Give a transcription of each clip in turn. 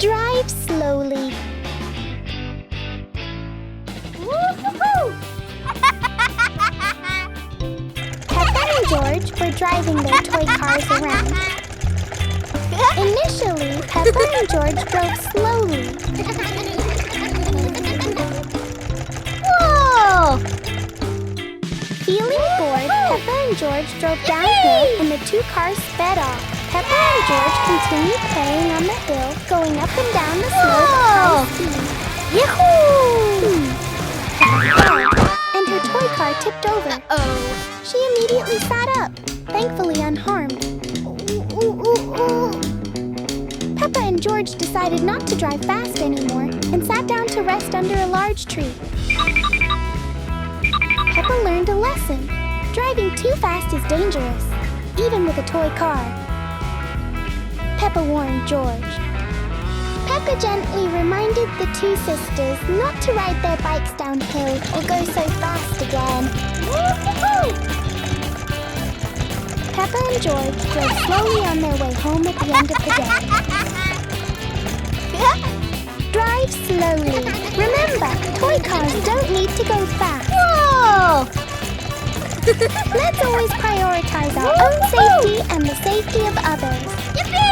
Drive slowly. Peppa and George were driving their toy cars around. Initially, Peppa and George drove slowly. Whoa! Feeling bored, Peppa and George drove downhill and the two cars sped off. Peppa and George continued playing on the hill, going up and down the slope at high speed. Yahoo! And her toy car tipped over. She immediately sat up, thankfully unharmed. Peppa and George decided not to drive fast anymore and sat down to rest under a large tree. Peppa learned a lesson. Driving too fast is dangerous, even with a toy car. Peppa warned George. Peppa gently reminded the two sisters not to ride their bikes downhill or go so fast again. Peppa and George drove slowly on their way home at the end of the day. Drive slowly. Remember, toy cars don't need to go fast. Whoa! Let's always prioritize our own safety and the safety of others. Yippee!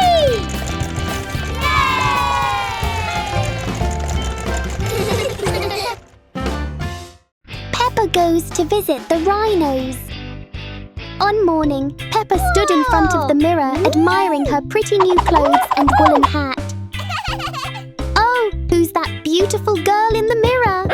Peppa goes to visit the rhinos. On morning, Peppa stood in front of the mirror admiring her pretty new clothes and woolen hat. Oh, who's that beautiful girl in the mirror?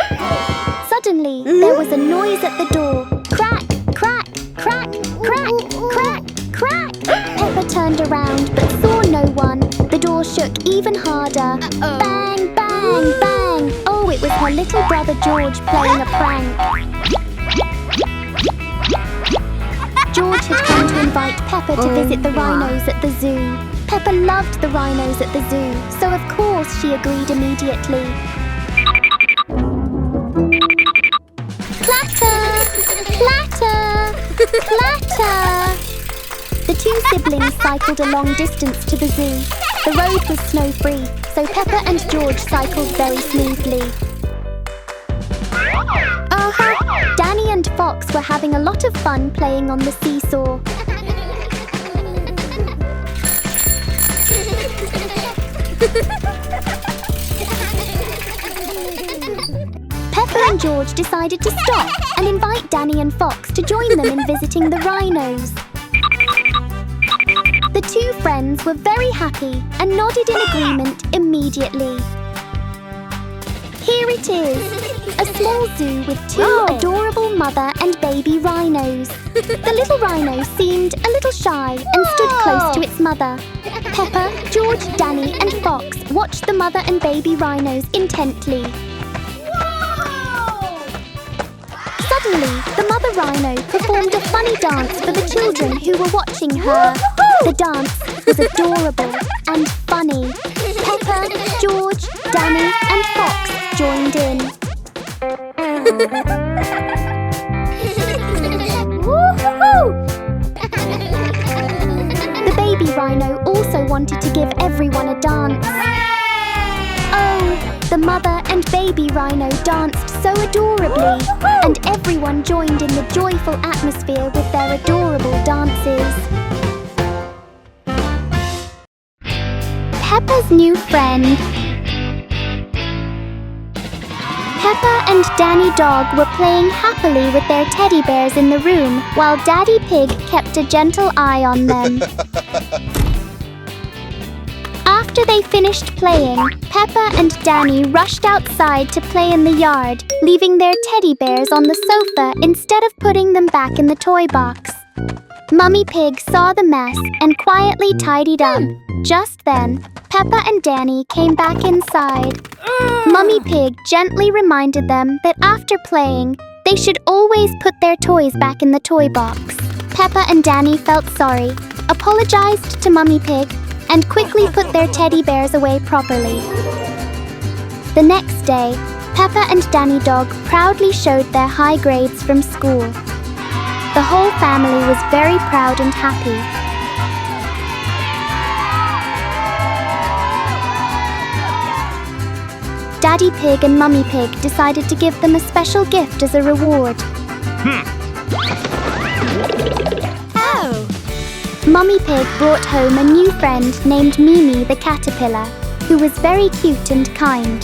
Suddenly, there was a noise at the door. Crack, crack, crack, crack, crack, crack. Peppa turned around but saw no one. The door shook even harder. Bang, bang, bang. Oh, it was her little brother George playing a prank. George had come to invite Peppa to visit the rhinos at the zoo. Peppa loved the rhinos at the zoo, so of course she agreed immediately. Clatter! Clatter! Clatter! The two siblings cycled a long distance to the zoo. The road was snow-free, so Peppa and George cycled very smoothly. Danny and Fox were having a lot of fun playing on the seesaw. Peppa and George decided to stop and invite Danny and Fox to join them in visiting the rhinos. The two friends were very happy and nodded in agreement immediately. Here it is, a small zoo with two adorable mother and baby rhinos. The little rhino seemed a little shy and stood close to its mother. Peppa, George, Danny and Fox watched the mother and baby rhinos intently. Suddenly, the mother rhino performed a funny dance for the children who were watching her. The dance was adorable and funny. Peppa, George, Danny and Fox joined in. The baby rhino also wanted to give everyone a dance. Oh, the mother and baby rhino danced so adorably, and everyone joined in the joyful atmosphere with their adorable dances. Peppa's new friend. Peppa and Danny Dog were playing happily with their teddy bears in the room, while Daddy Pig kept a gentle eye on them. After they finished playing, Peppa and Danny rushed outside to play in the yard, leaving their teddy bears on the sofa instead of putting them back in the toy box. Mummy Pig saw the mess and quietly tidied up. Just then, Peppa and Danny came back inside. Mummy Pig gently reminded them that after playing, they should always put their toys back in the toy box. Peppa and Danny felt sorry, apologized to Mummy Pig, and quickly put their teddy bears away properly. The next day, Peppa and Danny Dog proudly showed their high grades from school. The whole family was very proud and happy. Daddy Pig and Mummy Pig decided to give them a special gift as a reward. Oh! Mummy Pig brought home a new friend named Mimi the caterpillar, who was very cute and kind.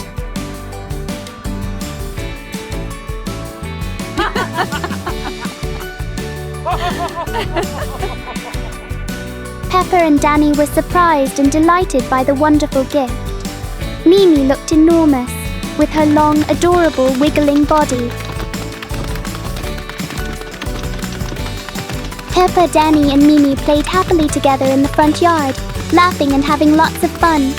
Peppa and Danny were surprised and delighted by the wonderful gift. Mimi looked enormous, with her long, adorable, wiggling body. Peppa, Danny and Mimi played happily together in the front yard, laughing and having lots of fun.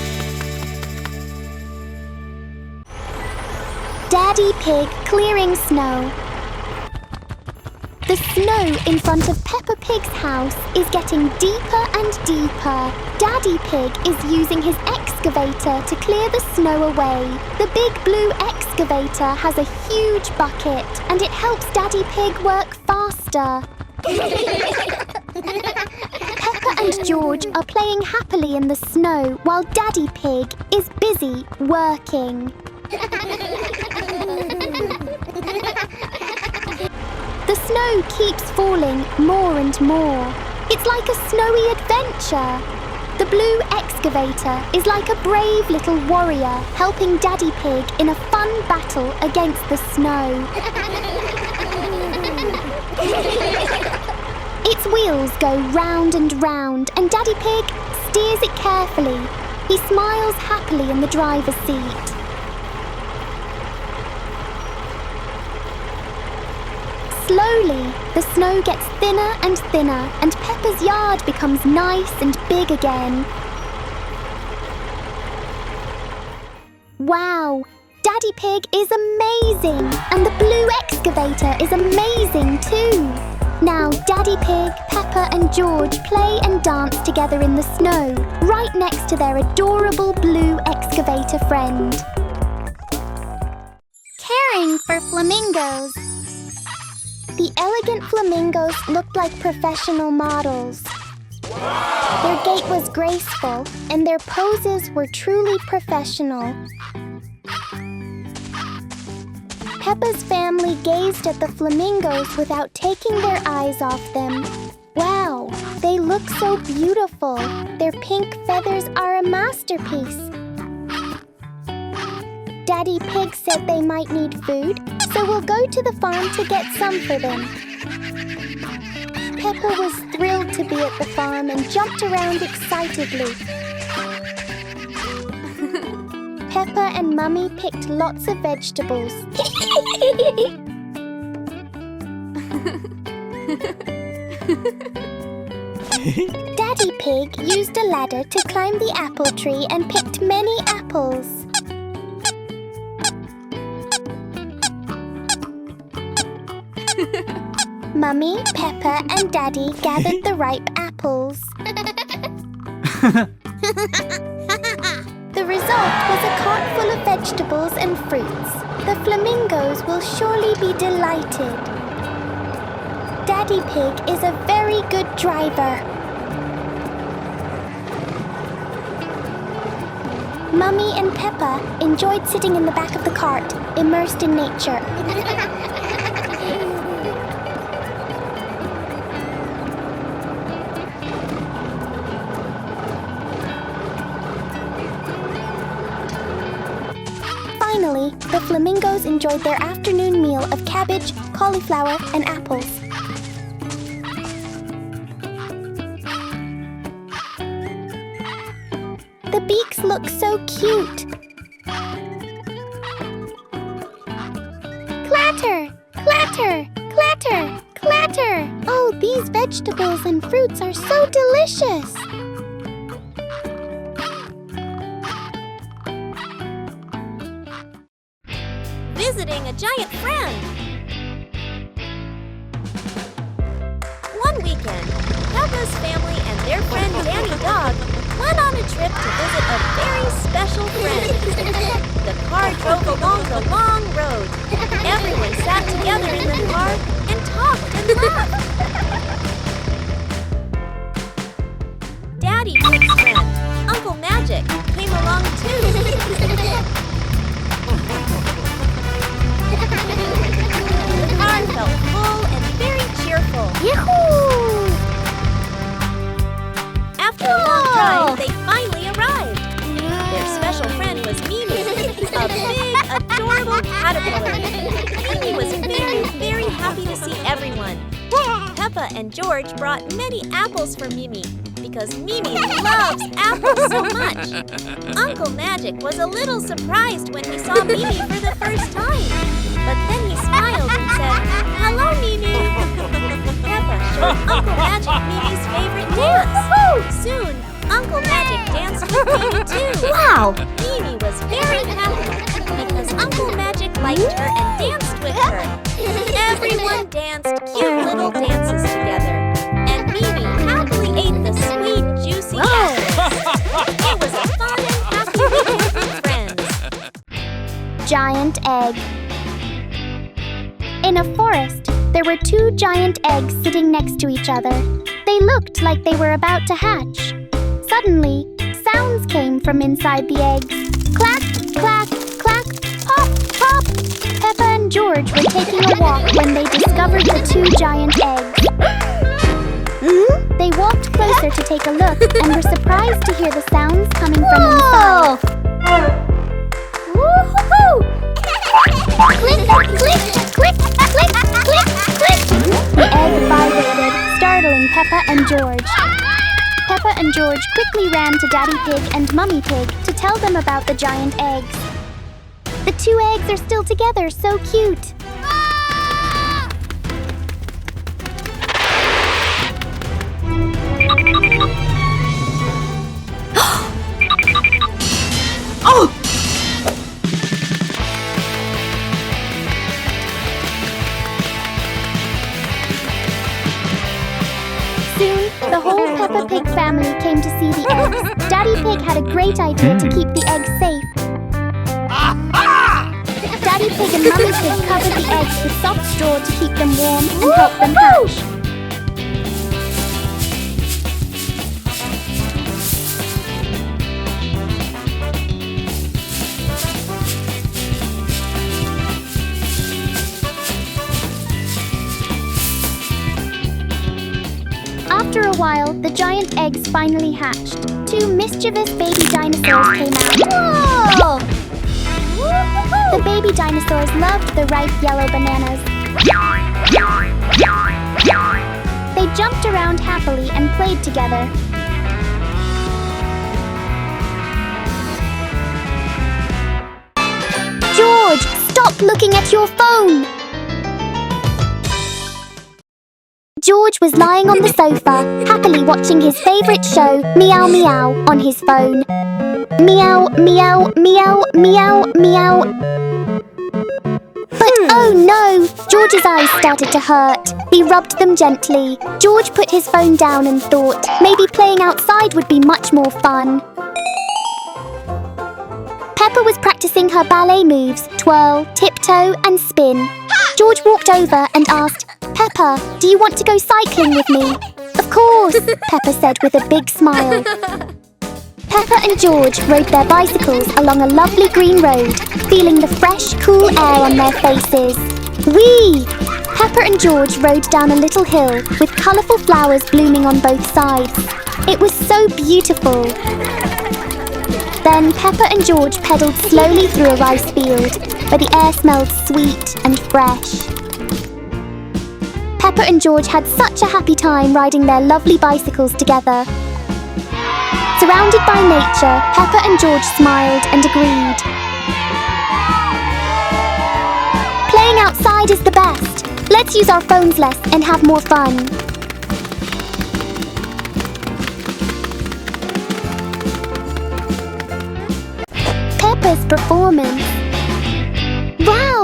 Daddy Pig clearing snow. The snow in front of Peppa Pig's house is getting deeper and deeper. Daddy Pig is using his excavator to clear the snow away. The big blue excavator has a huge bucket and it helps Daddy Pig work faster. Peppa and George are playing happily in the snow while Daddy Pig is busy working. The snow keeps falling more and more. It's like a snowy adventure. The blue excavator is like a brave little warrior helping Daddy Pig in a fun battle against the snow. Its wheels go round and round and Daddy Pig steers it carefully. He smiles happily in the driver's seat. Slowly, the snow gets thinner and thinner and Peppa's yard becomes nice and big again. Wow! Daddy Pig is amazing! And the blue excavator is amazing too! Now Daddy Pig, Peppa and George play and dance together in the snow, right next to their adorable blue excavator friend. Caring for flamingos. The elegant flamingos looked like professional models. Their gait was graceful, and their poses were truly professional. Peppa's family gazed at the flamingos without taking their eyes off them. Wow, they look so beautiful. Their pink feathers are a masterpiece. Daddy Pig said they might need food, so we'll go to the farm to get some for them. Peppa was thrilled to be at the farm and jumped around excitedly. Peppa and Mummy picked lots of vegetables. Daddy Pig used a ladder to climb the apple tree and picked many apples. Mummy, Peppa and Daddy gathered the ripe apples. The result was a cart full of vegetables and fruits. The flamingos will surely be delighted. Daddy Pig is a very good driver. Mummy and Peppa enjoyed sitting in the back of the cart, immersed in nature. Finally, the flamingos enjoyed their afternoon meal of cabbage, cauliflower, and apples. The beaks look so cute. Clatter! Clatter! Clatter! Clatter! Oh, these vegetables and fruits are so delicious! Visiting a giant friend. One weekend, Peppa's family and their friend Danny Dog went on a trip to visit a very special friend. The car drove along the long road. Everyone sat together in the car and talked and laughed. Daddy Pig's friend, Uncle Magic, came along too. Peppa and George brought many apples for Mimi because Mimi loves apples so much. Uncle Magic was a little surprised when he saw Mimi for the first time. But then he smiled and said, "Hello, Mimi." Peppa showed Uncle Magic Mimi's favorite dance. Soon, Uncle Magic danced with Mimi too. Wow! Mimi was very happy because Uncle Magic liked her and danced with her. Everyone danced cute little dances together, and Mimi happily ate the sweet, juicy apples. It was a fun and happy weekend with friends. Giant egg. In a forest, there were two giant eggs sitting next to each other. They looked like they were about to hatch. Suddenly, sounds came from inside the eggs. Clack, clack, clack, pop, pop. Peppa and George were taking a walk when they discovered the two giant eggs. They walked closer to take a look and were surprised to hear the sounds coming from inside. Woo-hoo-hoo! Click, click, click, click, click, click. The egg vibrated, startling Peppa and George. Peppa and George quickly ran to Daddy Pig and Mummy Pig to tell them about the giant eggs. The two eggs are still together, so cute. Oh! Soon, the whole Peppa Pig family came to see the eggs. Daddy Pig had a great idea to keep the eggs safe. Daddy Pig and Mummy Pig covered the eggs with soft straw to keep them warm and help them hatch. After a while, the giant eggs finally hatched. Two mischievous baby dinosaurs came out. Whoa! The baby dinosaurs loved the ripe yellow bananas. They jumped around happily and played together. George, stop looking at your phone! George was lying on the sofa, happily watching his favorite show, Meow Meow, on his phone. Meow, meow, meow, meow, meow. But oh no! George's eyes started to hurt. He rubbed them gently. George put his phone down and thought maybe playing outside would be much more fun. Peppa was practicing her ballet moves, twirl, tiptoe and spin. George walked over and asked, "Peppa, do you want to go cycling with me?" "Of course," Peppa said with a big smile. Peppa and George rode their bicycles along a lovely green road, feeling the fresh, cool air on their faces. Whee! Peppa and George rode down a little hill with colourful flowers blooming on both sides. It was so beautiful. Then Peppa and George pedalled slowly through a rice field, where the air smelled sweet and fresh. Peppa and George had such a happy time riding their lovely bicycles together. Surrounded by nature, Peppa and George smiled and agreed. Playing outside is the best. Let's use our phones less and have more fun. Peppa's performance. Wow!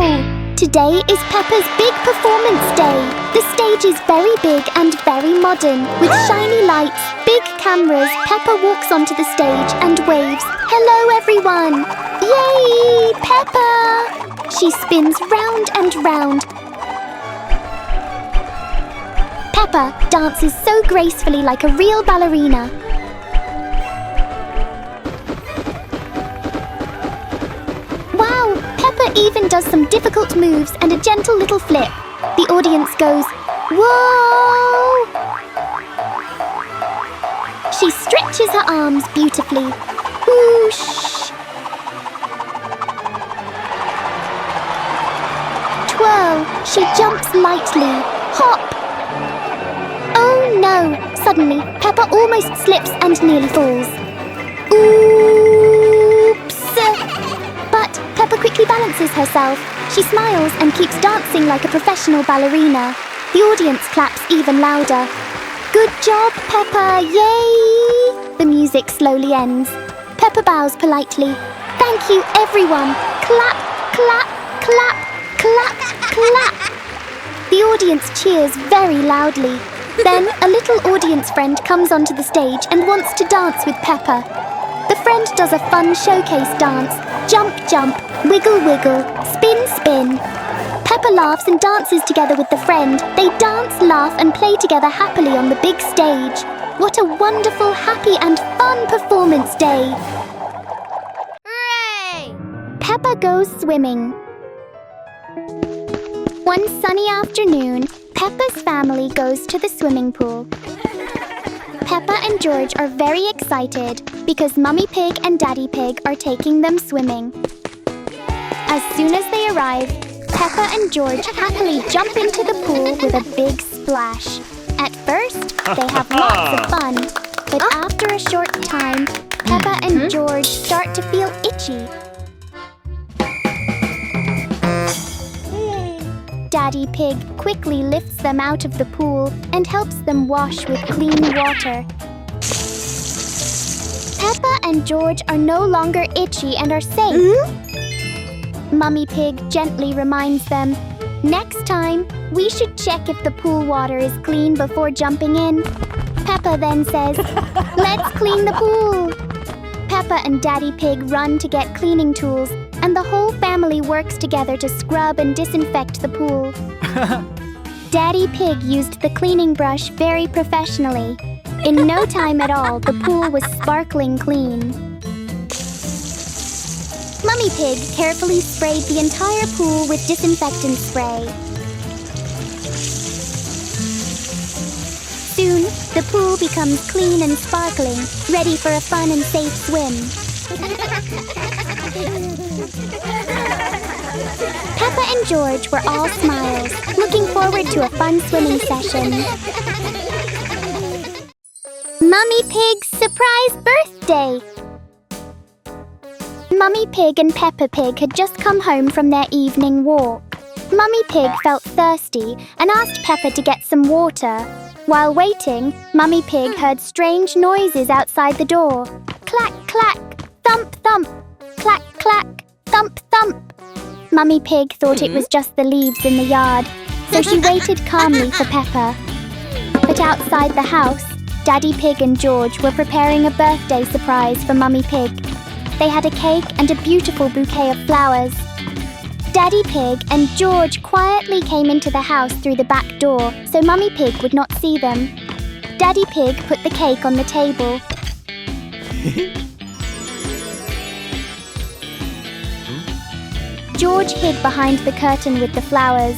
Today is Peppa's big performance day. The stage is very big and very modern. With shiny lights, big cameras, Peppa walks onto the stage and waves. "Hello everyone!" Yay! Peppa! She spins round and round. Peppa dances so gracefully like a real ballerina. Wow! Peppa even does some difficult moves and a gentle little flip. The audience goes, "Whoa!" She stretches her arms beautifully. Whoosh! Twirl! She jumps lightly. Hop! no! Suddenly, Peppa almost slips and nearly falls. Oops! But Peppa quickly balances herself. She smiles and keeps dancing like a professional ballerina. The audience claps even louder. Good job, Peppa! Yay! The music slowly ends. Peppa bows politely. Thank you, everyone! Clap, clap, clap, clap, clap! The audience cheers very loudly. Then a little audience friend comes onto the stage and wants to dance with Peppa. The friend does a fun showcase dance. Jump, jump, wiggle, wiggle, spin, spin. Peppa laughs and dances together with the friend. They dance, laugh and play together happily on the big stage. What a wonderful, happy and fun performance day! Hooray! Peppa goes swimming. One sunny afternoon, Peppa's family goes to the swimming pool. Peppa and George are very excited because Mummy Pig and Daddy Pig are taking them swimming. As soon as they arrive, Peppa and George happily jump into the pool with a big splash. At first, they have lots of fun, but after a short time, Peppa and George start to feel itchy. Daddy Pig quickly lifts them out of the pool and helps them wash with clean water. Peppa and George are no longer itchy and are safe. Mummy Pig gently reminds them, next time, we should check if the pool water is clean before jumping in. Peppa then says, let's clean the pool. Peppa and Daddy Pig run to get cleaning tools, and the whole family works together to scrub and disinfect the pool. Daddy Pig used the cleaning brush very professionally. In no time at all, the pool was sparkling clean. Mummy Pig carefully sprayed the entire pool with disinfectant spray. Soon, the pool becomes clean and sparkling, ready for a fun and safe swim. Peppa and George were all smiles, looking forward to a fun swimming session. Mummy Pig's surprise birthday! Mummy Pig and Peppa Pig had just come home from their evening walk. Mummy Pig felt thirsty and asked Peppa to get some water. While waiting, Mummy Pig heard strange noises outside the door. Clack, clack, thump, thump, clack, clack, thump, thump. Mummy Pig thought it was just the leaves in the yard, so she waited calmly for Peppa. But outside the house, Daddy Pig and George were preparing a birthday surprise for Mummy Pig. They had a cake and a beautiful bouquet of flowers. Daddy Pig and George quietly came into the house through the back door so Mummy Pig would not see them. Daddy Pig put the cake on the table. George hid behind the curtain with the flowers.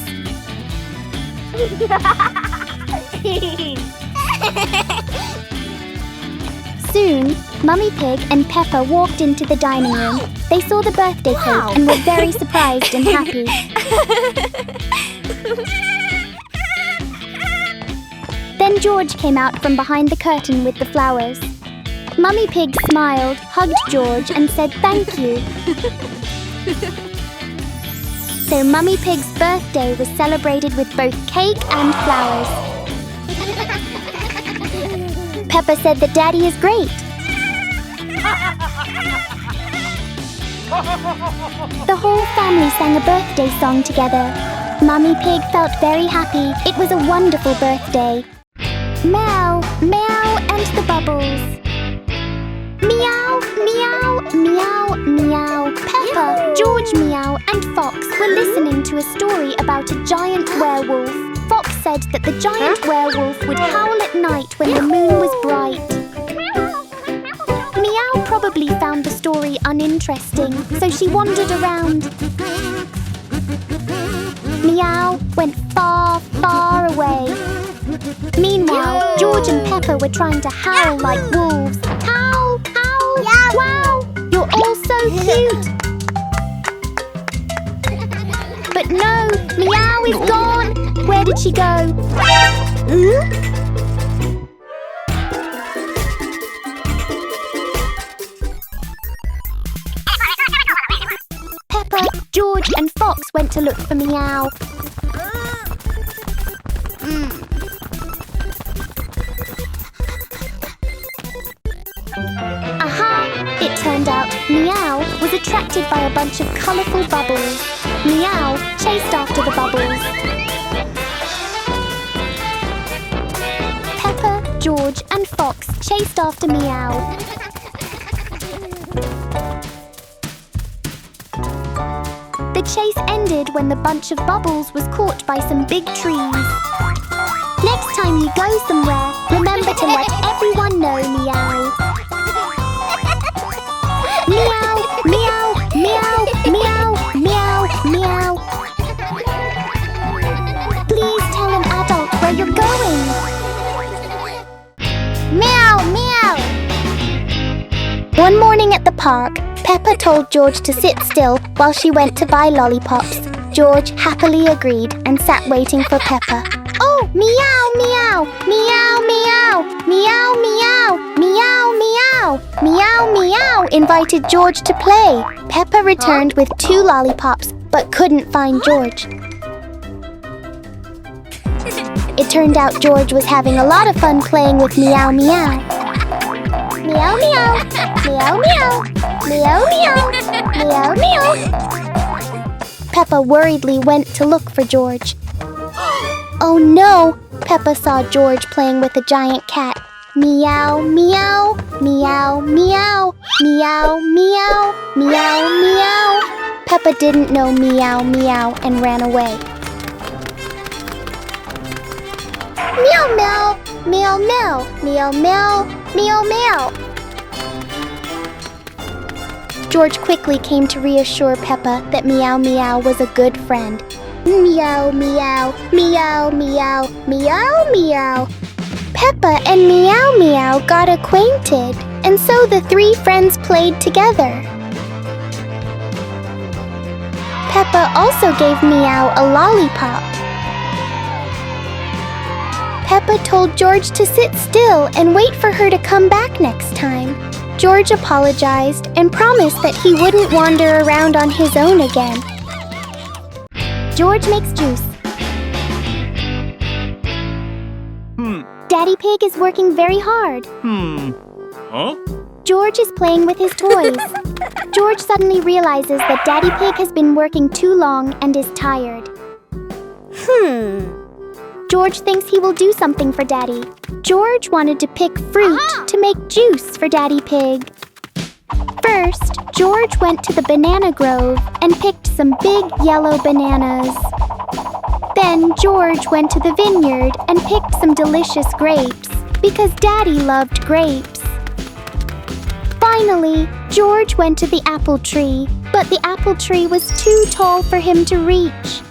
Soon, Mummy Pig and Peppa walked into the dining room. They saw the birthday cake and were very surprised and happy. Then George came out from behind the curtain with the flowers. Mummy Pig smiled, hugged George and said thank you. So Mummy Pig's birthday was celebrated with both cake and flowers. Peppa said that Daddy is great. The whole family sang a birthday song together. Mummy Pig felt very happy. It was a wonderful birthday. Meow, meow, and the bubbles. Meow, meow, meow, meow. Peppa, George Meow, and Fox were listening to a story about a giant werewolf. Fox said that the giant werewolf would howl at night when the moon was bright. Meow probably found the story uninteresting, so she wandered around. Meow went far, far away. Meanwhile, George and Peppa were trying to howl like wolves. Howl, howl, wow, you're all so cute. But no, Meow is gone. Where did she go? George and Fox went to look for Meow. Aha! It turned out Meow was attracted by a bunch of colourful bubbles. Meow chased after the bubbles. Peppa, George and Fox chased after Meow. The chase ended when the bunch of bubbles was caught by some big trees. Next time you go somewhere, remember to let everyone know Meow. Meow, meow, meow, meow, meow, meow. Please tell an adult where you're going. Meow, meow. One morning at the park, Peppa told George to sit still while she went to buy lollipops. George happily agreed and sat waiting for Peppa. Oh, meow, meow, meow, meow, meow, meow, meow, meow, meow, meow invited George to play. Peppa returned with 2 lollipops but couldn't find George. It turned out George was having a lot of fun playing with Meow, meow. Meow, meow, meow, meow, meow, meow, meow, meow. Peppa worriedly went to look for George. Oh no! Peppa saw George playing with a giant cat. Meow, meow, meow, meow, meow, meow, meow, meow. Peppa didn't know meow, meow and ran away. Meow, meow, meow, meow, meow, meow, meow, meow. George quickly came to reassure Peppa that Meow Meow was a good friend. Meow, meow, meow, meow, meow, meow. Peppa and Meow Meow got acquainted, and so the 3 friends played together. Peppa also gave Meow a lollipop. Peppa told George to sit still and wait for her to come back next time. George apologized and promised that he wouldn't wander around on his own again. George makes juice. Daddy Pig is working very hard. Huh? George is playing with his toys. George suddenly realizes that Daddy Pig has been working too long and is tired. George thinks he will do something for Daddy. George wanted to pick fruit to make juice for Daddy Pig. First, George went to the banana grove and picked some big yellow bananas. Then George went to the vineyard and picked some delicious grapes because Daddy loved grapes. Finally, George went to the apple tree, but the apple tree was too tall for him to reach.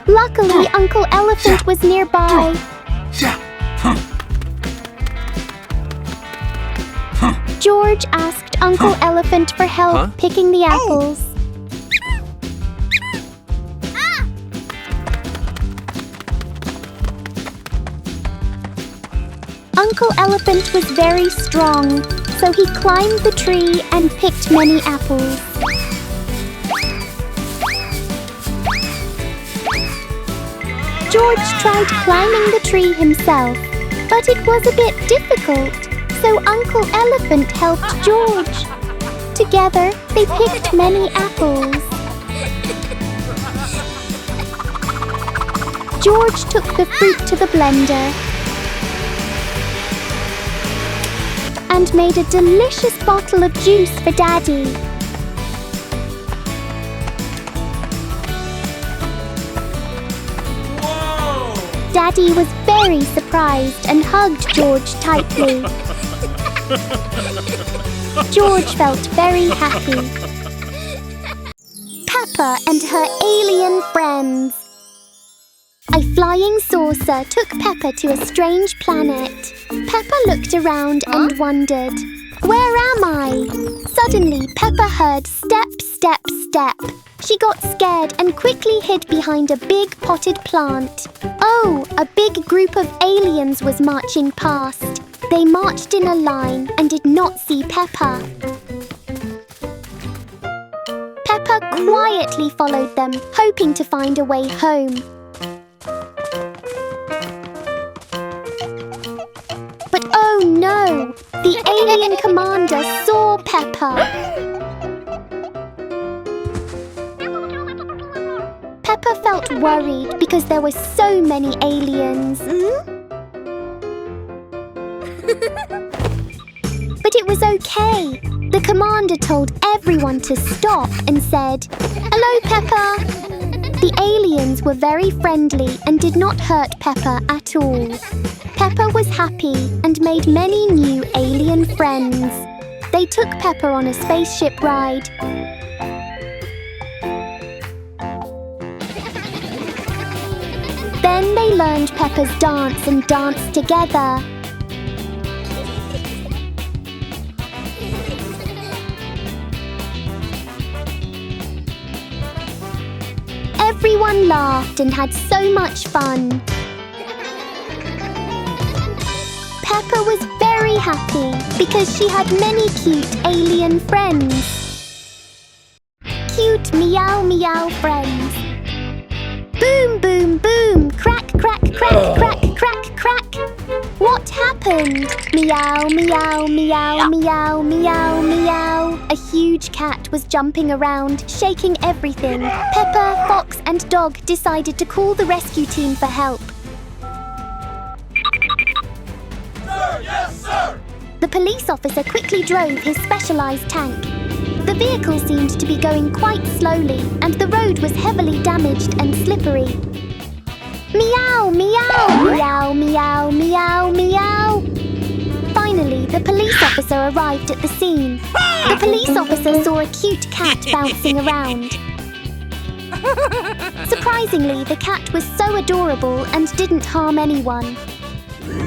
Luckily, Uncle Elephant was nearby. George asked Uncle Elephant for help picking the apples. Uncle Elephant was very strong, so he climbed the tree and picked many apples. George tried climbing the tree himself, but it was a bit difficult, so Uncle Elephant helped George. Together, they picked many apples. George took the fruit to the blender and made a delicious bottle of juice for Daddy. Daddy was very surprised and hugged George tightly. George felt very happy. Peppa and her alien friends. A flying saucer took Peppa to a strange planet. Peppa looked around and wondered, "Where am I?" Suddenly, Peppa heard step, step, step. She got scared and quickly hid behind a big potted plant. Oh, a big group of aliens was marching past. They marched in a line and did not see Peppa. Peppa quietly followed them, hoping to find a way home. But oh no! The alien commander saw Peppa. Peppa felt worried because there were so many aliens. But it was okay. The commander told everyone to stop and said, "Hello, Peppa." The aliens were very friendly and did not hurt Peppa at all. Peppa was happy and made many new alien friends. They took Peppa on a spaceship ride. Then they learned Peppa's dance and danced together. Everyone laughed and had so much fun. Peppa was very happy because she had many cute alien friends. Cute meow meow friends. Boom boom boom, crack crack crack crack crack crack. What happened? Meow meow meow meow meow meow. A huge cat was jumping around, shaking everything. Peppa, Fox and Dog decided to call the rescue team for help. Sir, yes, sir! The police officer quickly drove his specialized tank. The vehicle seemed to be going quite slowly, and the road was heavily damaged and slippery. Meow, meow, meow, meow, meow, meow. Finally, the police officer arrived at the scene. The police officer saw a cute cat bouncing around. Surprisingly, the cat was so adorable and didn't harm anyone.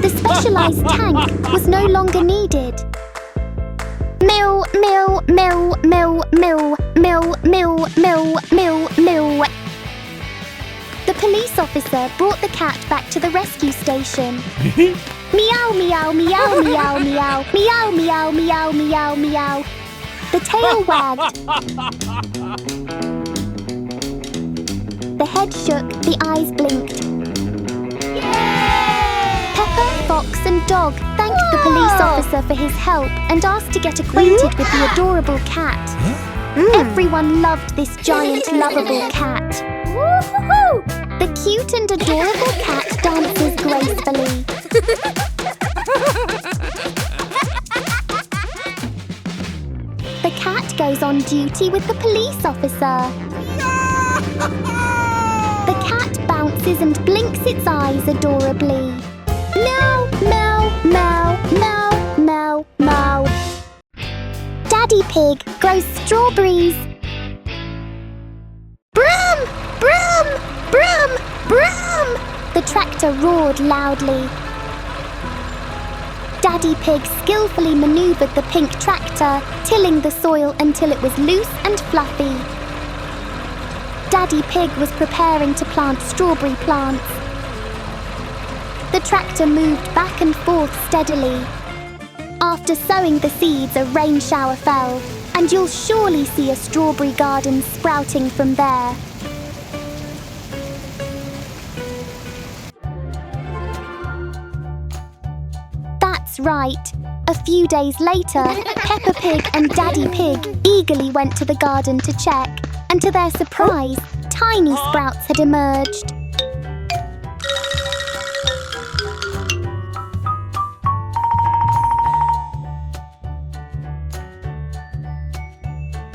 The specialized tank was no longer needed. Meow, meow, meow, meow, meow, meow, meow, meow, meow, meow. The police officer brought the cat back to the rescue station. Meow, meow, meow, meow, meow, meow, meow, meow, meow, meow. The tail wagged. The head shook, the eyes blinked. Peppa, Fox and Dog thanked the police officer for his help and asked to get acquainted with the adorable cat. Everyone loved this giant, lovable cat. The cute and adorable cat dances gracefully. The cat goes on duty with the police officer. The cat bounces and blinks its eyes adorably. Meow, meow, meow, meow, meow, meow. Daddy Pig grows strawberries. Brum, brum, brum, brum. The tractor roared loudly. Daddy Pig skillfully maneuvered the pink tractor, tilling the soil until it was loose and fluffy. Daddy Pig was preparing to plant strawberry plants. The tractor moved back and forth steadily. After sowing the seeds, a rain shower fell, and you'll surely see a strawberry garden sprouting from there. That's right. A few days later, Peppa Pig and Daddy Pig eagerly went to the garden to check, and to their surprise, tiny sprouts had emerged.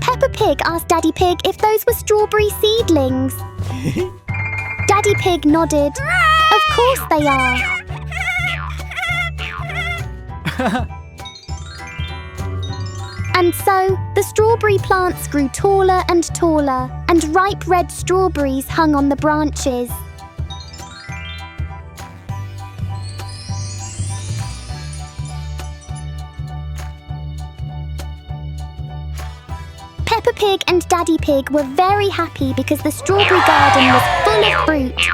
Peppa Pig asked Daddy Pig if those were strawberry seedlings. Daddy Pig nodded. Of course they are. And so, the strawberry plants grew taller and taller, and ripe red strawberries hung on the branches. Peppa Pig and Daddy Pig were very happy because the strawberry garden was full of fruit.